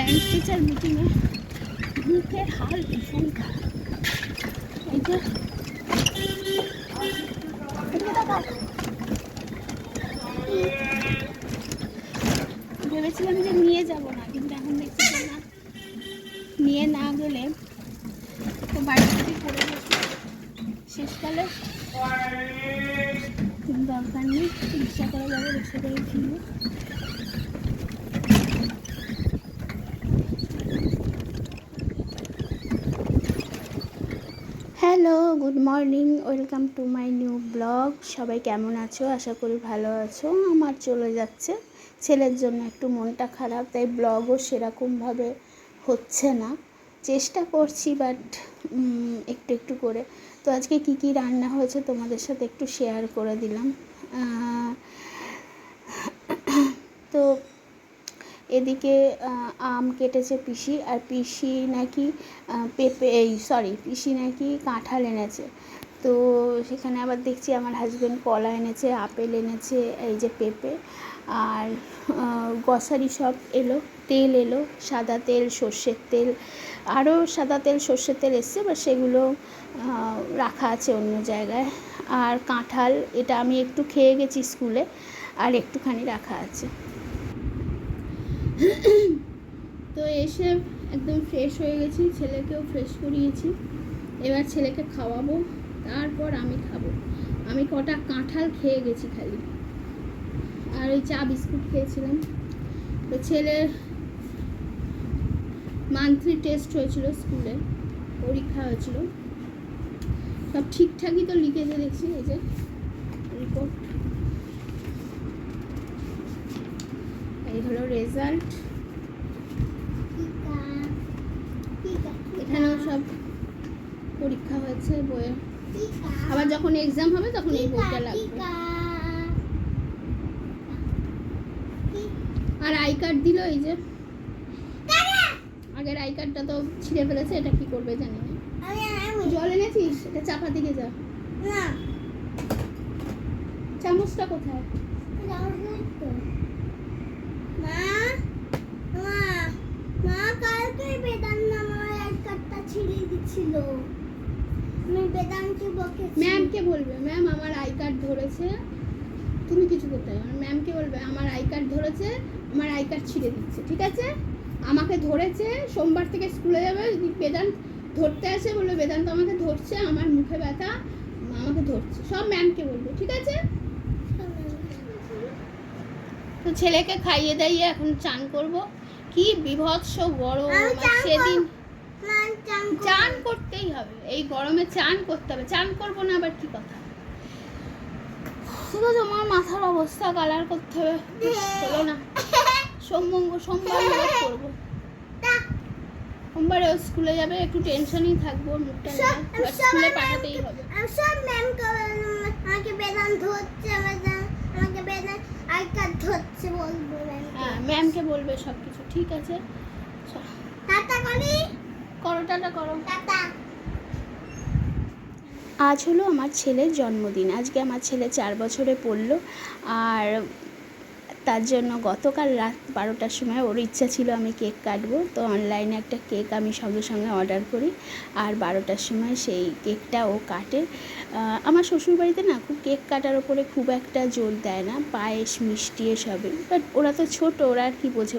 Parents teacher মিটিংয়ে মুখের হাল ভীষণ খারাপ। এই যে ভেবেছিলাম যে নিয়ে যাব না, কিন্তু এখন দেখছি যে না, নিয়ে না গেলে তো বাড়ি থেকে পড়ে গেছে শেষকালে, দরকার নেই, রিক্সা করে যাবো, রিক্সা করে ফিরবো। Hello, good morning, welcome to my new blog. সবাই কেমন আছো? আশা করি ভালো আছো। আমার চলে যাচ্ছে, ছেলের জন্য একটু মনটা খারাপ, তাই ব্লগও সেরকমভাবে হচ্ছে না, চেষ্টা করছি বাট একটু একটু করে। তো আজকে কি কি রান্না হয়েছে তোমাদের সাথে একটু শেয়ার করে দিলাম। তো এদিকে আম কেটেছে পিসি, আর পিসি নাকি পিসি নাকি কাঁঠাল এনেছে। তো সেখানে আবার দেখছি আমার হাজব্যান্ড কলা এনেছে, আপেল এনেছে, এই যে পেঁপে, আর গ্রসারি সব এলো, তেল এলো, সাদা তেল, সর্ষের তেল, আরও সাদা তেল সর্ষের তেল এসছে, বা সেগুলো রাখা আছে অন্য জায়গায়। আর কাঁঠাল, এটা আমি একটু খেয়ে গেছি স্কুলে, আর একটুখানি রাখা আছে। তো এসে একদম ফ্রেশ হয়ে গেছি, ছেলেকেও ফ্রেশ করিয়েছি। এবার ছেলেকে খাওয়াবো, তারপর আমি খাবো। আমি কটা কাঁঠাল খেয়ে গেছি খালি, আর ওই চা বিস্কুট খেয়েছিলাম। তো ছেলের মান্থলি টেস্ট হয়েছিল, স্কুলে পরীক্ষা হয়েছিল, সব ঠিকঠাকই তো লিখেছে দেখছি, এই যে রিপোর্ট, এই হলো রেজাল্ট। এখানেও সব পরীক্ষা হয়েছে বইয়ে, আবার যখন এক্সাম হবে তখন এই বইটা লাগবে। আর আই কার্ড দিল, এই যে আগের আই কার্ডটা তো ছিঁড়ে ফেলেছে, এটা কি করবে জানি না। জল এনেছিস? এটা চাপা দিকে যা। চামচটা কোথায়? ম্যামকে বলবে, ম্যাম আমার আই কার্ড ধরেছে, তুমি কিছু করতে হবে না, ম্যামকে বলবে আমার আই কার্ড ধরেছে, আমার আই কার্ড ছিঁড়ে দিচ্ছে, ঠিক আছে? আমাকে ধরেছে, সোমবার থেকে স্কুলে যাবে, বেদান্ত ধরতে আসে, বলবে বেদান্ত আমাকে ধরছে, আমার মুখে ব্যথা, আমাকে ধরছে, সব ম্যামকে বলবে, ঠিক আছে? তো ছেলেকে খাইয়ে দাইয়ে এখন চান করব। কি বিভৎস গরম, সেদিন চান করতেই হবে, এই গরমে চান করতে হবে, চান করবো না আবার কি কথা। ঠিক আছে, আমার মাথার অবস্থা কালার করতে হবে, চলো না, সোমবার করবো, সোমবারে স্কুলে যাবে, একটু টেনশনই থাকবো, মুখটা স্কুলে পাঠাতেই হবে। সব ম্যাম আমাকে বেদান্ত ধরছে, আমাকে বেদান্ত আই কার্ড ধরছে বলবে, হ্যাঁ ম্যামকে বলবে সব কিছু, ঠিক আছে? টাটা করো, টাটা করো, টাটা। আজ হলো আমার ছেলের জন্মদিন, আজকে আমার ছেলে 4 বছরে পড়লো, আর তার জন্য গতকাল রাত 12টার সময় ওর ইচ্ছা ছিল আমি কেক কাটবো, তো অনলাইনে একটা কেক আমি সঙ্গে সঙ্গে অর্ডার করি, আর 12টার সময় সেই কেকটা ও কাটে। আমার শ্বশুরবাড়িতে না খুব কেক কাটার ওপরে খুব একটা জোর দেয় না, পায়েস মিষ্টি এসবই, বাট ওরা তো ছোটো, ওরা আর কি বোঝে।